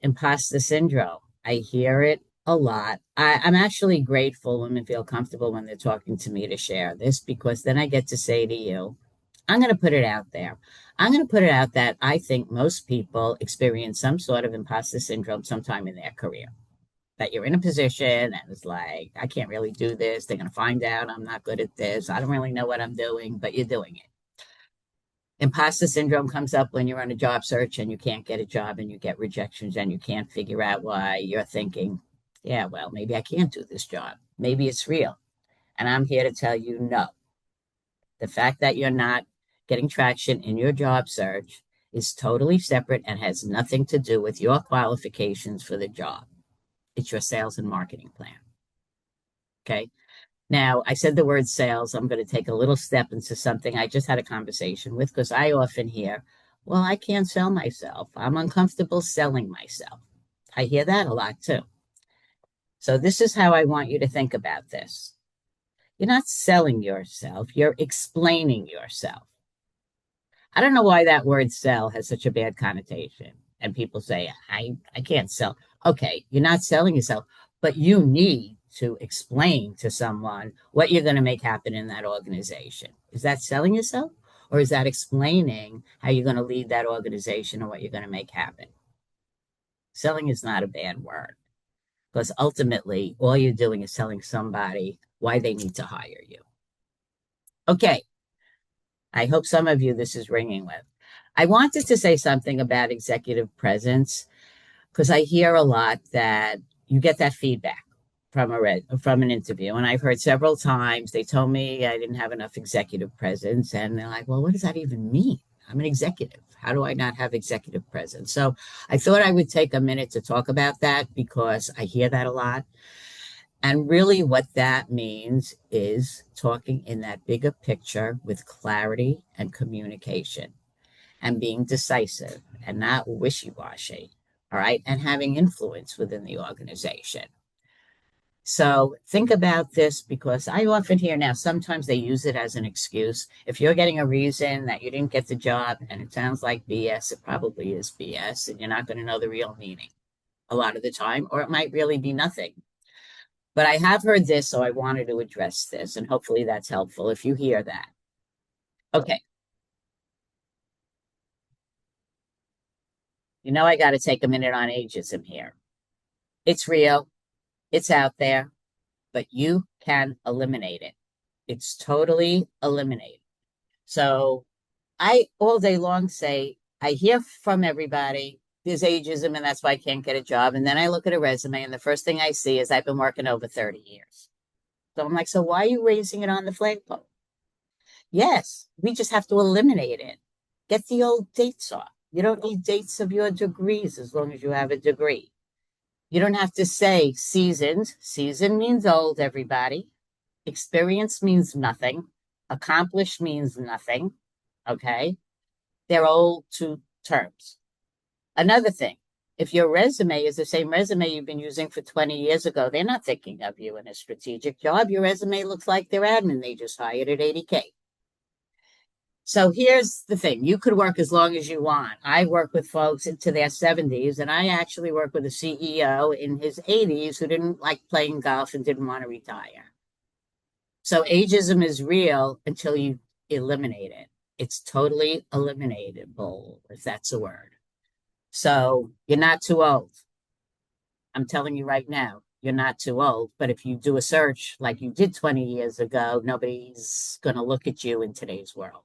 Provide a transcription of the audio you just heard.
Imposter syndrome. I hear it a lot. I'm actually grateful women feel comfortable when they're talking to me to share this because then I get to say to you, I'm going to put it out there. I'm going to put it out that I think most people experience some sort of imposter syndrome sometime in their career. That you're in a position and it's like, I can't really do this. They're going to find out I'm not good at this. I don't really know what I'm doing, but you're doing it. Imposter syndrome comes up when you're on a job search and you can't get a job and you get rejections and you can't figure out why. You're thinking, yeah, well, maybe I can't do this job. Maybe it's real. And I'm here to tell you no. The fact that you're not getting traction in your job search is totally separate and has nothing to do with your qualifications for the job. It's your sales and marketing plan. Okay. Now, I said the word sales. I'm going to take a little step into something I just had a conversation with because I often hear, well, I can't sell myself. I'm uncomfortable selling myself. I hear that a lot too. So, this is how I want you to think about this. You're not selling yourself, you're explaining yourself. I don't know why that word sell has such a bad connotation. And people say, I can't sell. Okay, you're not selling yourself, but you need to explain to someone what you're going to make happen in that organization. Is that selling yourself? Or is that explaining how you're going to lead that organization and what you're going to make happen? Selling is not a bad word because ultimately all you're doing is telling somebody why they need to hire you. Okay, I hope some of you this is ringing with. I wanted to say something about executive presence because I hear a lot that you get that feedback from an interview, and I've heard several times they told me I didn't have enough executive presence, and they're like, "Well, what does that even mean? I'm an executive. How do I not have executive presence?" So I thought I would take a minute to talk about that because I hear that a lot. And really, what that means is talking in that bigger picture with clarity and communication and being decisive and not wishy washy. All right. And having influence within the organization. So think about this because I often hear now, sometimes they use it as an excuse. If you're getting a reason that you didn't get the job and it sounds like BS, it probably is BS and you're not going to know the real meaning a lot of the time, or it might really be nothing. But I have heard this, so I wanted to address this, and hopefully that's helpful if you hear that. Okay, I got to take a minute on ageism here. It's real, it's out there, but you can eliminate it. It's totally eliminated. So I all day long say, I hear from everybody, there's ageism, and that's why I can't get a job. And then I look at a resume, and the first thing I see is I've been working over 30 years. So I'm like, so why are you raising it on the flagpole? Yes, we just have to eliminate it. Get the old dates off. You don't need dates of your degrees as long as you have a degree. You don't have to say seasoned. Seasoned means old, everybody. Experience means nothing. Accomplished means nothing. Okay. They're old two terms. Another thing, if your resume is the same resume you've been using for 20 years ago, they're not thinking of you in a strategic job. Your resume looks like their admin they just hired at 80K. So here's the thing. You could work as long as you want. I work with folks into their 70s, and I actually work with a CEO in his 80s who didn't like playing golf and didn't want to retire. So ageism is real until you eliminate it. It's totally eliminatable, if that's a word. So you're not too old. I'm telling you right now, you're not too old. But if you do a search like you did 20 years ago, nobody's going to look at you in today's world.